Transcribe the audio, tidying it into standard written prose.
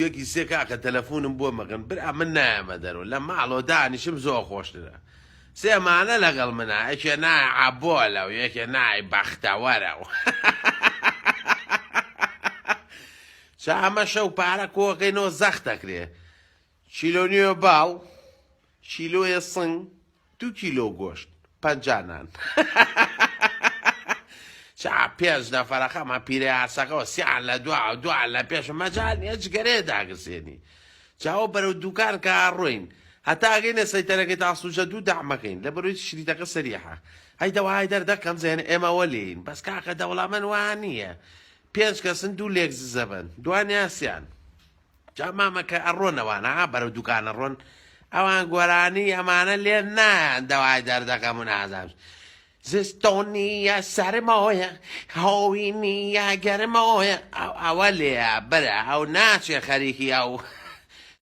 یەکی سێ کاکە تەلەفۆنم بۆ مەگەن برا من نایەمە دەرەوە لە ماڵەوە دانیشم زۆر خۆشترە سێمانە لەگەڵ منە یەکێ نای عەبۆلە و یەکێ نای بەختەوەرە و چا ئەمە شەو پارە کۆکەینەوە زەخت دەکرێ چیلۆ نیوە باڵ چیلۆیە سنگ 2 کیلۆ گۆشت 50 نان چا پێنج نەفەرەکەمە پیرە یاسەکەەوە سیان لە دوان لە پێش مەجال نیە جگەرێ داگرسێنی چاوە بەرەو دوکان کە ڕۆین هەتا ئەگەینە سەیتەرەکەی تاسوجە دوو دامەکەین لە بەرۆی شریتەکە سەریحە هەی دەوای دەردەکەم زێن ئێمەوە لێین بەس کاکە دەوڵەمەن وان نییە 5 کەسن 2 لێک زەبن دوانیاسیان جا مامەکە ئەڕۆنەوانە بەرەو دوکانە ڕۆن ئەوان گۆرانی ئەمانە لێ نایان دەوای دەردەکەم و نازانم زستۆنیە سەرمۆیە هۆی نییە گەرمۆیە ئەوە لێە بەرە ئەو ناچێ خەریکی ئەو